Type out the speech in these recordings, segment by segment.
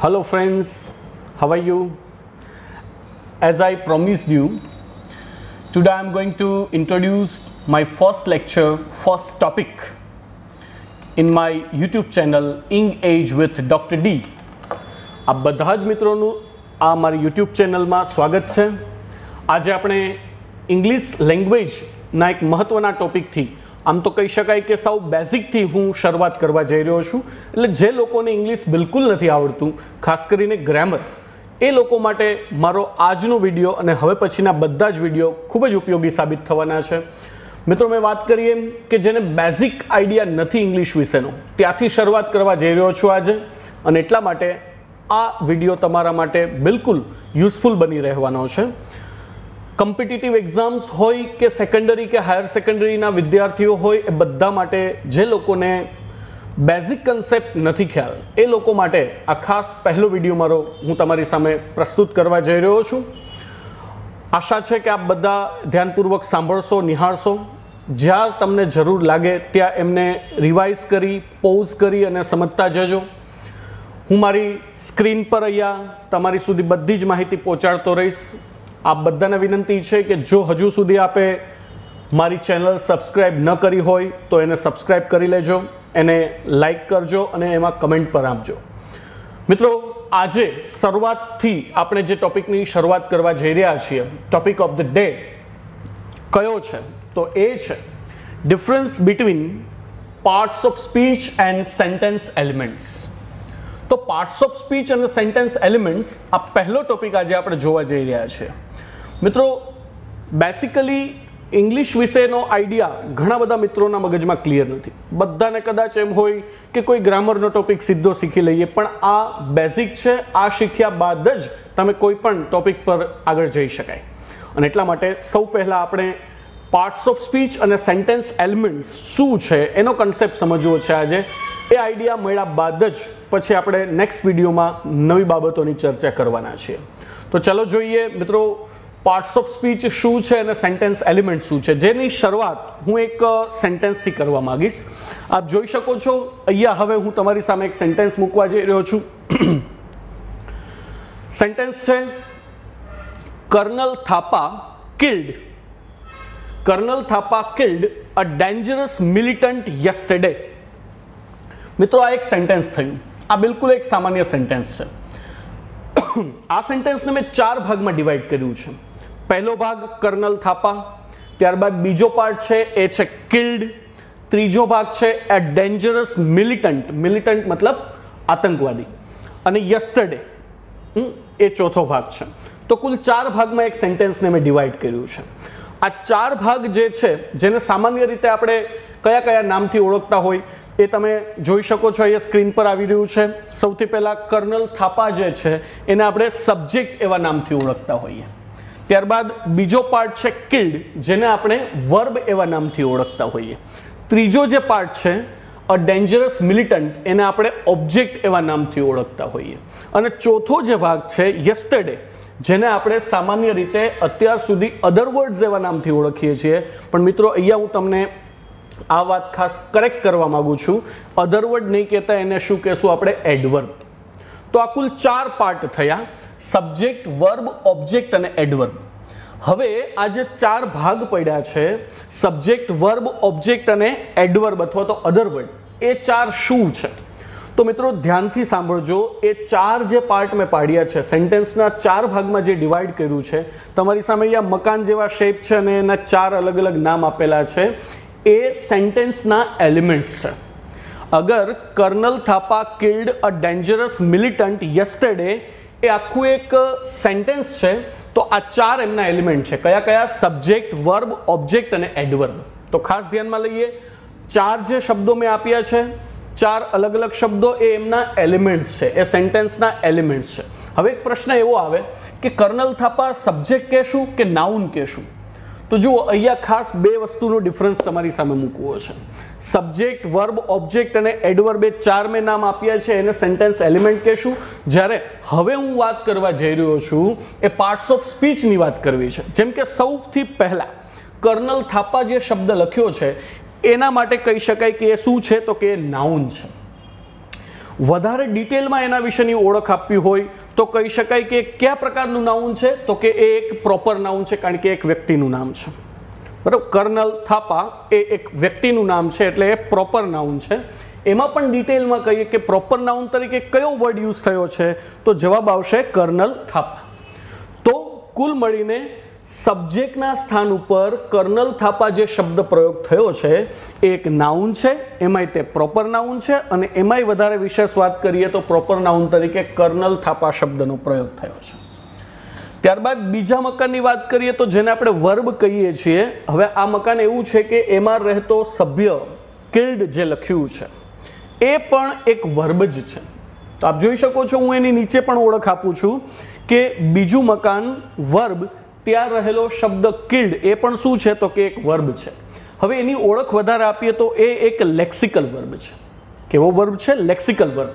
Hello friends, how are you? As I promised you, today I am going to introduce my first lecture, first topic in my YouTube channel Ing Age with Dr. D. આ બધા જ મિત્રોનું આ મારી YouTube ચેનલમાં સ્વાગત છે. આજે આપણે ઇંગ્લિશ લેંગ્વેજના એક મહત્ત્વના ટોપિકથી આમ તો કહી શકાય કે સાવ બેઝિકથી હું શરૂઆત કરવા જઈ રહ્યો છું. એટલે જે લોકોને ઇંગ્લિશ બિલકુલ નથી આવડતું, ખાસ કરીને ગ્રામર, એ લોકો માટે મારો આજનો વિડીયો અને હવે પછીના બધા જ વિડીયો ખૂબ જ ઉપયોગી સાબિત થવાના છે. મિત્રો, મેં વાત કરી એમ કે જેને બેઝિક આઈડિયા નથી ઇંગ્લિશ વિશેનો, ત્યાંથી શરૂઆત કરવા જઈ રહ્યો છું આજે, અને એટલા માટે આ વિડીયો તમારા માટે બિલકુલ યુઝફુલ બની રહેવાનો છે. કોમ્પિટિટિવ એક્ઝામ્સ હોય કે સેકન્ડરી કે હાયર સેકન્ડરીના વિદ્યાર્થીઓ હોય, એ બધા માટે જે લોકોને બેઝિક કન્સેપ્ટ નથી ખ્યાલ, એ લોકો માટે આ ખાસ પહેલો વિડીયો મારો હું તમારી સામે પ્રસ્તુત કરવા જઈ રહ્યો છું. આશા છે કે આપ બધા ધ્યાનપૂર્વક સાંભળશો, નિહાળશો. જ્યાં તમને જરૂર લાગે ત્યાં એમને રિવાઇઝ કરી, પોઝ કરી અને સમજતા જજો. હું મારી સ્ક્રીન પર અહીંયા તમારી સુધી બધી જ માહિતી પહોંચાડતો રહીશ. આપ બધાને વિનંતી છે કે જો હજુ સુધી આપે મારી ચેનલ સબસ્ક્રાઈબ ન કરી હોય તો એને સબસ્ક્રાઈબ કરી લેજો, એને લાઈક કરજો અને એમાં કમેન્ટ પર આપજો. મિત્રો, આજે શરૂઆતથી આપણે જે ટોપિકની શરૂઆત કરવા જઈ રહ્યા છીએ, ટોપિક ઓફ ધ ડે કયો છે? તો એ છે difference between parts of speech and sentence elements. તો પાર્ટ્સ ઓફ સ્પીચ અને સેન્ટેન્સ એલિમેન્ટ્સ આ પહેલો ટોપિક આજે આપણે જોવા જઈ રહ્યા છીએ. મિત્રો, બેસિકલી ઇંગ્લિશ વિશેનો આઈડિયા ઘણા બધા મિત્રોના મગજમાં ક્લિયર નથી. બધાને કદાચ એમ હોય કે કોઈ ગ્રામરનો ટોપિક સીધો શીખી લઈએ, પણ આ બેઝિક છે. આ શીખ્યા બાદ જ તમે કોઈ પણ ટોપિક પર આગળ જઈ શકાય. અને એટલા માટે સૌ પહેલાં આપણે પાર્ટ્સ ઓફ સ્પીચ અને સેન્ટેન્સ એલિમેન્ટ્સ શું છે એનો કન્સેપ્ટ સમજવો છે આજે. એ આઈડિયા મળ્યા બાદ જ પછી આપણે નેક્સ્ટ વિડીયોમાં નવી બાબતોની ચર્ચા કરવાના છીએ. તો ચાલો જોઈએ મિત્રો, પાર્ટ્સ ઓફ સ્પીચ શું છે અને સેન્ટેન્સ એલિમેન્ટ શું છે, જેની શરૂઆત હું એક સેન્ટેન્સથી કરવા માંગીશ. આપ જોઈ શકો છો અહીંયા હવે હું તમારી સામે એક સેન્ટેન્સ મૂકવા જઈ રહ્યો છું. સેન્ટેન્સ છે colonel Thapa killed a dangerous militant yesterday. મિત્રો, આ એક સેન્ટેન્સ થયું. આ બિલકુલ એક સામાન્ય સેન્ટેન્સ છે. આ સેન્ટેન્સને મેં 4 ભાગમાં ડિવાઈડ કર્યું છે. પહેલો ભાગ કર્નલ થાપા, ત્યારબાદ બીજો પાર્ટ છે એ છે કિલ્ડ, ત્રીજો ભાગ છે એ ડેન્જરસ મિલિટન્ટ મતલબ આતંકવાદી, અને યસ્ટરડે એ ચોથો ભાગ છે. તો કુલ 4 ભાગમાં એક સેન્ટેન્સને મેં ડિવાઈડ કર્યું છે. આ 4 ભાગ જે છે, જેને સામાન્ય રીતે આપણે કયા કયા નામથી ઓળખતા હોય એ તમે જોઈ શકો છો. અહીંયા સ્ક્રીન પર આવી રહ્યું છે. સૌથી પહેલાં કર્નલ થાપા જે છે એને આપણે સબ્જેક્ટ એવા નામથી ઓળખતા હોઈએ. ત્યારબાદ બીજો પાર્ટ છે કિલ્ડ, જેને આપણે વર્બ એવા નામથી ઓળખતા હોઈએ. ત્રીજો જે પાર્ટ છે અ ડેન્જરસ મિલિટન્ટ, એને આપણે ઓબ્જેક્ટ એવા નામથી ઓળખતા હોઈએ. અને ચોથો જે ભાગ છે યસ્ટરડે, જેને આપણે સામાન્ય રીતે અત્યાર સુધી અધરવર્ડ્સ એવા નામથી ઓળખીએ છીએ. પણ મિત્રો, અહીંયા હું તમને આ વાત ખાસ કરેક્ટ કરવા માંગુ છું. અધરવર્ડ નહીં કહેતા, એને શું કહેશું આપણે? એડવર્બ. તો આ કુલ 4 પાર્ટ થયા: સબ્જેક્ટ, વર્બ, ઓબ્જેક્ટ અને એડવર્બ. હવે આ જે 4 ભાગ પડ્યા છે, સબ્જેક્ટ, વર્બ, ઓબ્જેક્ટ અને એડવર્બ અથવા તો અધરવર્ડ, એ 4 શું છે? તો મિત્રો, ધ્યાનથી સાંભળજો. એ 4 જે પાર્ટ મેં પાડ્યા છે, સેન્ટેન્સના 4 ભાગમાં જે ડિવાઈડ કર્યું છે, તમારી સામે અહીંયા મકાન જેવા શેપ છે અને એના 4 અલગ અલગ નામ આપેલા છે. એ સેન્ટેન્સના એલિમેન્ટ્સ છે. અગર કર્નલ થાપા કિલ્ડ અ ડેન્જરસ મિલિટન્ટ યસ્ટરડે એ આખું એક સેન્ટેન્સ છે, તો આ 4 એમના એલિમેન્ટ છે. કયા કયા? સબ્જેક્ટ, વર્બ, ઓબ્જેક્ટ અને એડવર્બ. તો ખાસ ધ્યાનમાં લઈએ, 4 જે શબ્દો મેં આપ્યા છે, 4 અલગ અલગ શબ્દો, એ એમના એલિમેન્ટ્સ છે, એ સેન્ટેન્સના એલિમેન્ટ્સ છે. હવે એક પ્રશ્ન એવો આવે કે કર્નલ થાપા સબ્જેક્ટ કહેશું કે નાઉન કહેશું? તો જુઓ, અહીંયા ખાસ 2 વસ્તુનો ડિફરન્સ તમારી સામે મૂકવો છે. સબ્જેક્ટ, વર્બ, ઓબ્જેક્ટ અને એડવર્બ, એ 4 મેં નામ આપ્યા છે, એને સેન્ટેન્સ એલિમેન્ટ કહેશું. જ્યારે હવે હું વાત કરવા જઈ રહ્યો છું એ પાર્ટ્સ ઓફ સ્પીચની વાત કરવી છે. જેમ કે સૌથી પહેલા કર્નલ થાપા જે શબ્દ લખ્યો છે એના માટે કહી શકાય કે એ શું છે? તો કે નાઉન છે. વધારે ડિટેલમાં એના વિશેની ઓળખ આપવી હોય તો કહી શકાય કે કયા પ્રકારનું નાઉન છે, તો કે એ એક પ્રોપર નાઉન છે, કારણ કે એક વ્યક્તિનું નામ છે, બરાબર. કર્નલ થાપા એ એક વ્યક્તિનું નામ છે એટલે એ પ્રોપર નાઉન છે. એમાં પણ ડિટેલમાં કહીએ કે પ્રોપર નાઉન તરીકે કયો વર્ડ યુઝ થયો છે, તો જવાબ આવશે કર્નલ થાપા. તો કુલ મળીને સબ્જેક્ટના સ્થાન ઉપર કર્નલ થાપા જે શબ્દ પ્રયોગ થયો છે એ એક નાઉન છે, એમાંય તે પ્રોપર નાઉન છે, અને એમાંય વધારે વિશેષ વાત કરીએ તો પ્રોપર નાઉન તરીકે કર્નલ થાપા શબ્દનો પ્રયોગ થયો છે. ત્યારબાદ બીજા મકાનની વાત કરીએ તો જેને આપણે વર્બ કહીએ છીએ. હવે આ મકાન એવું છે કે એમાં રહેતો સભ્ય કિલ્ડ જે લખ્યું છે એ પણ એક વર્બ જ છે. તો આપ જોઈ શકો છો, હું એની નીચે પણ ઓળખ આપું છું કે બીજું મકાન વર્બ, ત્યાં રહેલો શબ્દ કિલ્ડ એ પણ શું છે, તો કે એક વર્બ છે. હવે એની ઓળખ વધારે આપીએ તો એ એક લેક્સિકલ વર્બ છે. કેવો વર્બ છે? Lexical verb.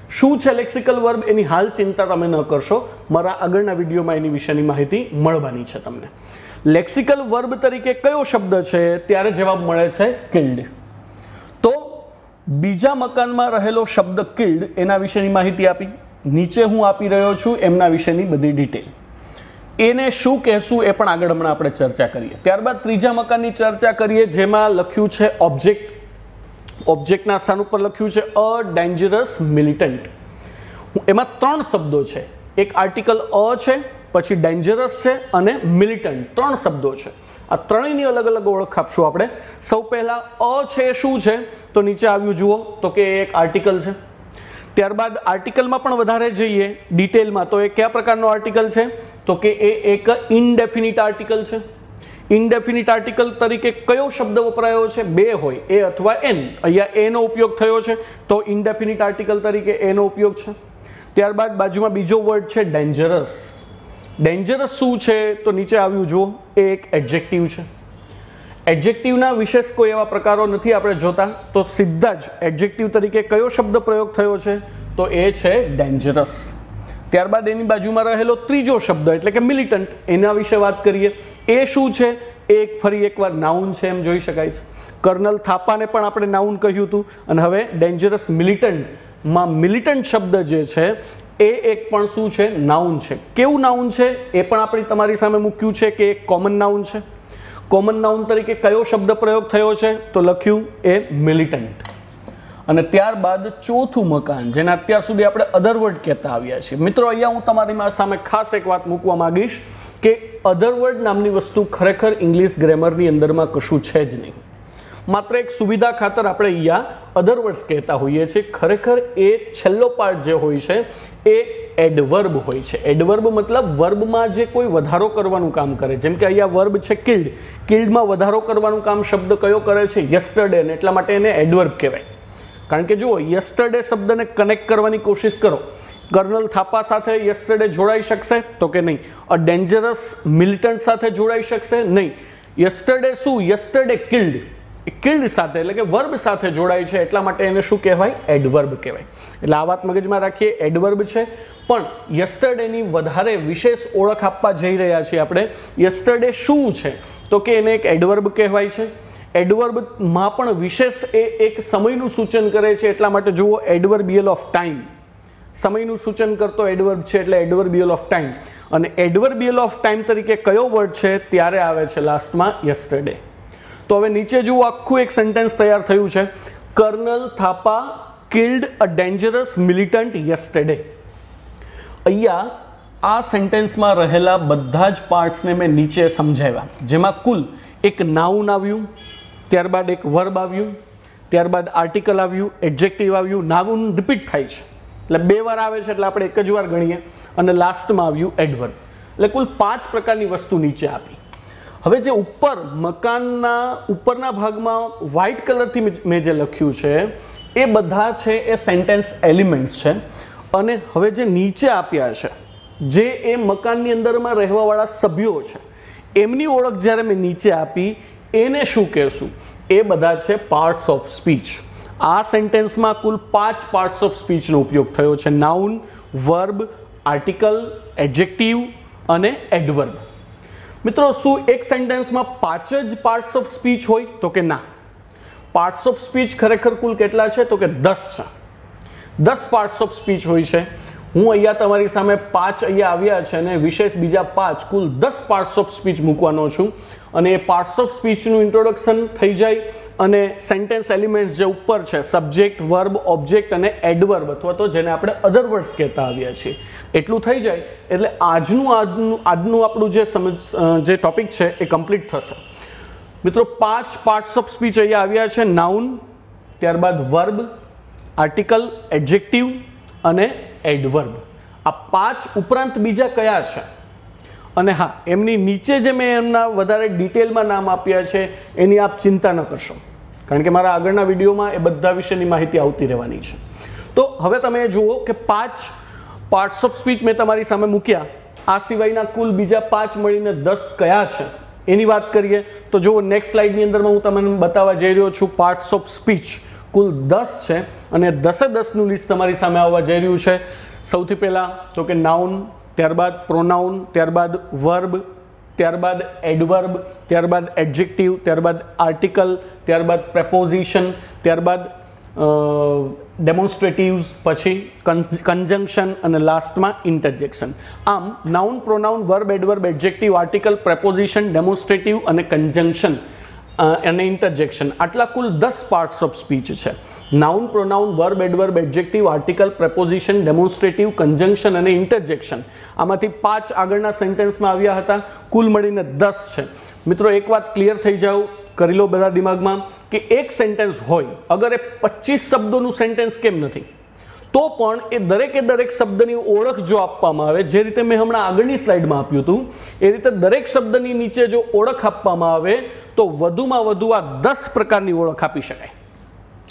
શું છે લેક્સિકલ વર્બ? એની હાલ ચિંતા તમે ન કરશો, મારા આગળના વિડીયોમાં એની વિશેની માહિતી મળવાની છે તમને. લેક્સિકલ વર્બ તરીકે કયો શબ્દ છે, ત્યારે જવાબ મળે છે કિલ્ડ. તો બીજા મકાનમાં રહેલો શબ્દ કિલ્ડ એના વિશેની માહિતી આપી, નીચે હું આપી રહ્યો છું એમના વિશેની બધી ડિટેલ. એને શું કહેશું એ પણ આગળ હમણાં આપણે ચર્ચા કરીએ. ત્યારબાદ ત્રીજા મકાનની ચર્ચા કરીએ, જેમાં લખ્યું છે ઓબ્જેક્ટ. ઓબ્જેક્ટના સ્થાન ઉપર લખ્યું છે અ ડેન્જરસ મિલિટન્ટ. એમાં 3 શબ્દો છે, એક આર્ટિકલ અ છે, પછી ડેન્જરસ છે અને મિલિટન્ટ. 3 શબ્દો છે. આ ત્રણેયની અલગ અલગ ઓળખ આપશું આપણે. સૌ પહેલા અ છે શું છે, તો નીચે આવ્યું જુઓ, તો કે એક આર્ટિકલ છે. ત્યારબાદ આર્ટિકલમાં પણ વધારે જઈએ ડિટેલમાં તો એ કયા પ્રકારનો આર્ટિકલ છે, તો કે એ એક ઇનડેફિનિટ આર્ટિકલ છે. ઇનડેફિનિટ આર્ટિકલ તરીકે કયો શબ્દ વપરાયો છે? 2 હોય, એ અથવા એન. અહીંયા એનો ઉપયોગ થયો છે તો ઇનડેફિનિટ આર્ટિકલ તરીકે એનો ઉપયોગ છે. ત્યારબાદ બાજુમાં બીજો વર્ડ છે ડેન્જરસ. ડેન્જરસ શું છે, તો નીચે આવ્યું જુઓ, એ એક એડજેક્ટિવ છે. એડજેક્ટિવના વિશેષ કોઈ એવા પ્રકારો નથી આપણે જોતા, તો સીધા જ એડજેક્ટિવ તરીકે કયો શબ્દ પ્રયોગ થયો છે, તો એ છે ડેન્જરસ. ત્યારબાદ એની બાજુમાં રહેલો ત્રીજો શબ્દ એટલે કે મિલિટન્ટ, એના વિશે વાત કરીએ. એ શું છે? એક ફરી એકવાર નાઉન છે એમ જોઈ શકાય છે. કર્નલ થાપાને પણ આપણે નાઉન કહ્યું હતું, અને હવે ડેન્જરસ મિલિટન્ટમાં મિલિટન્ટ શબ્દ જે છે એ એક પણ શું છે? નાઉન છે. કેવું નાઉન છે એ પણ આપણે તમારી સામે મૂક્યું છે કે એક કોમન નાઉન છે. કોમન નાઉન તરીકે કયો શબ્દ પ્રયોગ થયો છે, તો લખ્યું એ મિલિટન્ટ. અને ત્યારબાદ ચોથું મકાન, જેને અત્યાર સુધી આપણે અધરવર્ડ કહેતા આવ્યા છીએ. મિત્રો, અહીંયા હું તમારી સામે ખાસ એક વાત મૂકવા માંગીશ કે અધરવર્ડ નામની વસ્તુ ખરેખર ઇંગ્લિશ ગ્રામરની અંદરમાં કશું છે જ નહીં. માત્ર એક સુવિધા ખાતર આપણે અહીંયા અધરવર્ડ્સ કહેતા હોઈએ છીએ. ખરેખર એ છેલ્લો પાર્ટ જે હોય છે એ એડવર્બ હોય છે. એડવર્બ મતલબ વર્બમાં જે કોઈ વધારો કરવાનું કામ કરે. જેમ કે અહીંયા વર્બ છે કિલ્ડ. કિલ્ડમાં વધારો કરવાનું કામ શબ્દ કયો કરે છે? યસ્ટરડે. ને એટલા માટે એને એડવર્બ કહેવાય. કારણ કે જુઓ, યસ્ટરડે શબ્દને કનેક્ટ કરવાની કોશિશ કરો, કર્નલ થાપા સાથે યસ્ટરડે જોડાઈ શકશે? તો કે નહીં. અ ડેન્જરસ મિલિટન્ટ સાથે જોડાઈ શકશે? નહીં. યસ્ટરડે શું? Yesterday killed. કિલ્ડ સાથે એટલે કે વર્બ સાથે જોડાય છે, એટલા માટે એને શું કહેવાય? એડવર્બ કહેવાય. એટલે આ વાત મગજમાં રાખીએ, એડવર્બ છે. પણ યસ્ટરડેની વધારે વિશેષ ઓળખ આપવા જઈ રહ્યા છીએ આપણે. યસ્ટરડે શું છે, તો કે એને એક એડવર્બ કહેવાય છે. એડવર્બમાં પણ વિશેષ એ એક સમયનું સૂચન કરે છે, એટલા માટે જુઓ, એડવર્બિયલ ઓફ ટાઈમ. સમયનું સૂચન કરતો એડવર્બ છે એટલે એડવર્બિયલ ઓફ ટાઈમ. અને એડવર્બિયલ ઓફ ટાઈમ તરીકે કયો વર્ડ છે, ત્યારે આવે છે લાસ્ટમાં યસ્ટરડે. તો હવે નીચે જુઓ, આખું એક સેન્ટેન્સ તૈયાર થયું છે. કર્નલ થાપા કિલ્ડ અ ડેન્જરસ મિલિટન્ટ યસ્ટરડે. અહીંયા આ સેન્ટેન્સમાં રહેલા બધા જ પાર્ટ્સને મેં નીચે સમજાવ્યા, જેમાં કુલ એક નાઉન આવ્યું, ત્યારબાદ એક વર્બ આવ્યું, ત્યારબાદ આર્ટિકલ આવ્યું, એડજેક્ટિવ આવ્યું. નાઉન રિપીટ થાય છે એટલે 2 વાર આવે છે એટલે આપણે એક જ વાર ગણીએ, અને લાસ્ટમાં આવ્યું એડવર્બ. એટલે કુલ 5 પ્રકારની વસ્તુ નીચે આપી. હવે જે ઉપર મકાનના ઉપરના ભાગમાં વ્હાઇટ કલરથી મેં જે લખ્યું છે એ બધા છે એ સેન્ટેન્સ એલિમેન્ટ્સ છે. અને હવે જે નીચે આપ્યા છે, જે એ મકાનની અંદરમાં રહેવાવાળા સભ્યો છે, એમની ઓળખ જ્યારે મેં નીચે આપી, એને શું કહેશું? એ બધા છે પાર્ટ્સ ઓફ સ્પીચ. આ સેન્ટેન્સમાં કુલ 5 પાર્ટ્સ ઓફ સ્પીચનો ઉપયોગ થયો છે. નાઉન, વર્બ, આર્ટિકલ, એડજેક્ટિવ અને એડવર્બ. મિત્રો, શું એક સેન્ટેન્સમાં 5 જ પાર્ટ્સ ઓફ સ્પીચ હોય? તો કે ના. પાર્ટ્સ ઓફ સ્પીચ ખરેખર કુલ કેટલા છે? તો કે 10 છે. 10 પાર્ટ્સ ઓફ સ્પીચ હોય છે. હું અહીંયા તમારી સામે 5 અહીંયા આવ્યા છે અને વિશેષ બીજા 5 કુલ 10 પાર્ટ્સ ઓફ સ્પીચ મૂકવાનો છું. અને એ પાર્ટ્સ ઓફ સ્પીચનું ઇન્ટ્રોડક્શન થઈ જાય અને સેન્ટેન્સ એલિમેન્ટ્સ જે ઉપર છે સબ્જેક્ટ, વર્બ, ઓબ્જેક્ટ અને એડવર્બ અથવા તો જેને આપણે અધર વર્ડ્સ કહેતા આવ્યા છીએ એટલું થઈ જાય એટલે આજનું આપણું જે ટોપિક છે એ કમ્પ્લીટ થશે. મિત્રો 5 પાર્ટ્સ ઓફ સ્પીચ અહીંયા આવ્યા છે. નાઉન, ત્યારબાદ વર્બ, આર્ટિકલ, એડજેક્ટિવ અને એડવર્બ. આ 5 ઉપરાંત બીજા કયા છે? અને હા, એમની નીચે જે મેં એમના વધારે ડિટેલમાં નામ આપ્યા છે એની આપ ચિંતા ન કરશો, કારણ કે મારા આગળના વિડીયોમાં એ બધા વિશેની માહિતી આવતી રહેવાની છે. તો હવે તમે જુઓ કે 5 પાર્ટ્સ ઓફ સ્પીચ મેં તમારી સામે મૂક્યા. આ સિવાયના કુલ બીજા 5 મળીને 10 કયા છે એની વાત કરીએ તો જુઓ નેક્સ્ટ સ્લાઇડની અંદરમાં હું તમને બતાવવા જઈ રહ્યો છું. પાર્ટ્સ ઓફ સ્પીચ કુલ 10 છે અને 10નું લિસ્ટ તમારી સામે આવવા જઈ રહ્યું છે. સૌથી પહેલાં તો કે નાઉન, ત્યારબાદ પ્રોનાઉન, ત્યારબાદ વર્બ, ત્યારબાદ એડવર્બ, ત્યારબાદ એડજેક્ટિવ, ત્યારબાદ આર્ટિકલ, ત્યારબાદ પ્રેપોઝિશન, ત્યારબાદ ડેમોન્સ્ટ્રેટિવ્સ, પછી કન્જંક્શન અને લાસ્ટમાં ઇન્ટરજેક્શન. આમ noun, pronoun, verb, adverb, adjective, article, preposition, demonstrative અને કન્જંક્શન અને ઇન્ટરજેક્શન આટલા કુલ 10 પાર્ટ્સ ઓફ સ્પીચ છે. Noun, pronoun, verb, adverb, adjective, article, preposition, demonstrative, conjunction અને ઇન્ટરજેક્શન આમાંથી 5 આગળના સેન્ટેન્સમાં આવ્યા હતા. કુલ મળીને 10 છે. મિત્રો એક વાત ક્લિયર થઈ જાવ, કરી લો બધા દિમાગમાં કે એક સેન્ટેન્સ હોય, અગર એ 25 શબ્દોનું સેન્ટેન્સ કેમ નથી તો પણ એ દરેક શબ્દની ઓળખ જો આપવામાં આવે, જે રીતે મેં હમણાં આગળની સ્લાઇડમાં આપ્યું હતું એ રીતે દરેક શબ્દની નીચે જો ઓળખ આપવામાં આવે તો વધુમાં વધુ આ 10 પ્રકારની ઓળખ આપી શકાય.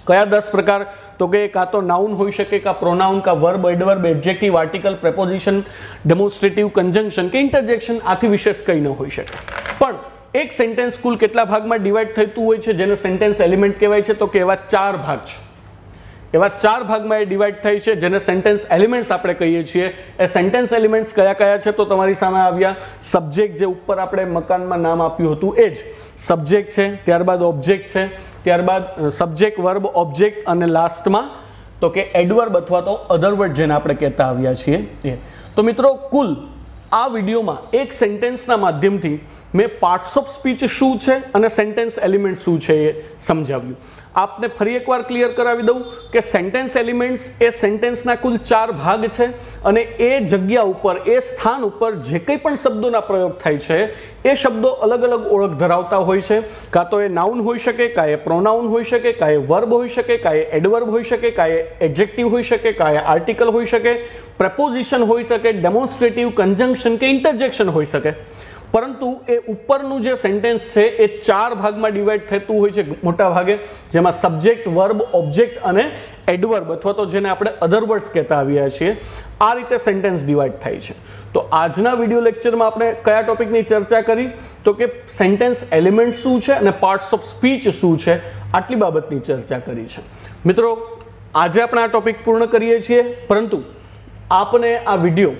કયા 10 પ્રકાર? તો કે કાં તો નાઉન હોઈ શકે, કાં પ્રોનાઉન, કાં verb, adverb, adjective, article, preposition, demonstrative, conjunction કે ઇન્ટરજેક્શન, આથી વિશેષ કંઈ ન હોઈ શકે. પણ એક સેન્ટેન્સ કુલ કેટલા ભાગમાં ડિવાઈડ થતું હોય છે જેને સેન્ટેન્સ એલિમેન્ટ કહેવાય છે? તો કે એવા 4 ભાગ છે. એવા 4 ભાગમાં એ ડિવાઈડ થાય છે જેને સેન્ટેન્સ એલિમેન્ટ્સ આપણે કહીએ છીએ. એ સેન્ટેન્સ એલિમેન્ટ્સ કયા છે? તો તમારી સામે આવ્યા સબ્જેક્ટ, જે ઉપર આપણે મકાનમાં નામ આપ્યું હતું એ જ સબ્જેક્ટ છે, ત્યારબાદ ઓબ્જેક્ટ છે, ત્યારબાદ સબ્જેક્ટ, વર્બ, ઓબ્જેક્ટ અને લાસ્ટમાં તો કે એડવર્બ અથવા તો અધર વર્ડ જેને આપણે કહેતા આવ્યા છીએ એ. તો મિત્રો કુલ આ વિડીયોમાં એક સેન્ટેન્સના માધ્યમથી મેં પાર્ટ્સ ઓફ સ્પીચ શું છે અને સેન્ટેન્સ એલિમેન્ટ શું છે એ સમજાવ્યું. આપને ફરી એકવાર ક્લિયર કરાવી દઉં કે સેન્ટેન્સ એલિમેન્ટ્સ એ સેન્ટેન્સના કુલ 4 ભાગ છે અને એ જગ્યા ઉપર, એ સ્થાન ઉપર જે કંઈ પણ શબ્દોના પ્રયોગ થાય છે એ શબ્દો અલગ અલગ ઓળખ ધરાવતા હોય છે. કાં તો એ નાઉન હોઈ શકે, કાં એ પ્રોનાઉન હોઈ શકે, કાં એ વર્બ હોઈ શકે, કાં એ એડવર્બ હોઈ શકે, કાં એ એડજેક્ટિવ હોઈ શકે, કાં એ આર્ટિકલ હોઈ શકે, પ્રેપોઝિશન હોઈ શકે, ડેમોન્સ્ટ્રેટિવ, કન્જંક્શન કે ઇન્ટરજેક્શન હોઈ શકે. પરંતુ એ ઉપરનું જે સેન્ટેન્સ છે એ 4 ભાગમાં ડિવાઈડ થતું હોય છે મોટા ભાગે, જેમાં સબ્જેક્ટ, વર્બ, ઓબ્જેક્ટ અને એડવર્બ અથવા તો જેને આપણે અધર વર્ડ્સ કહેતા આવ્યા છીએ આ રીતે સેન્ટેન્સ ડિવાઈડ થાય છે. તો આજના વિડીયો લેક્ચરમાં આપણે કયા ટોપિકની ચર્ચા કરી? તો કે સેન્ટેન્સ એલિમેન્ટ શું છે અને પાર્ટ્સ ઓફ સ્પીચ શું છે, આટલી બાબતની ચર્ચા કરી છે. મિત્રો આજે આપણે આ ટોપિક પૂર્ણ કરીએ છીએ, પરંતુ આપને આ વિડીયો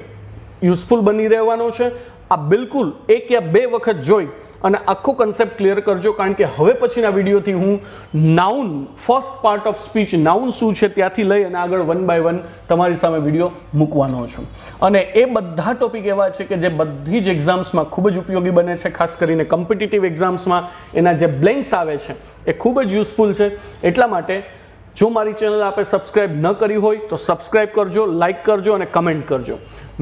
યુઝફુલ બની રહેવાનો છે. આ બિલકુલ 1 યા 2 વખત જોઈ અને આખો કન્સેપ્ટ ક્લિયર કરજો, કારણ કે હવે પછીના વિડીયોથી હું noun, first part of speech noun શું છે ત્યાંથી લઈ અને આગળ 1 બાય 1 તમારી સામે વિડીયો મૂકવાનો છું. અને એ બધા ટોપિક એવા છે કે જે બધી જ એક્ઝામ્સમાં ખૂબ જ ઉપયોગી બને છે, ખાસ કરીને કોમ્પિટિટિવ એક્ઝામ્સમાં એના જે બ્લેન્ક્સ આવે છે એ ખૂબ જ યુઝફુલ છે. એટલા માટે જો મારી ચેનલ આપે સબસ્ક્રાઇબ ન કરી હોય તો સબસ્ક્રાઇબ કરજો, લાઇક કરજો અને કમેન્ટ કરજો.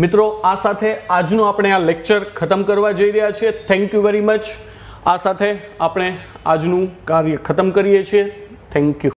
મિત્રો આ સાથે આજનું આપણે આ લેક્ચર ખતમ કરવા જઈ રહ્યા છીએ. Thank you very much. આ સાથે આપણે આજનું કાર્ય ખતમ કરીએ છીએ. Thank you.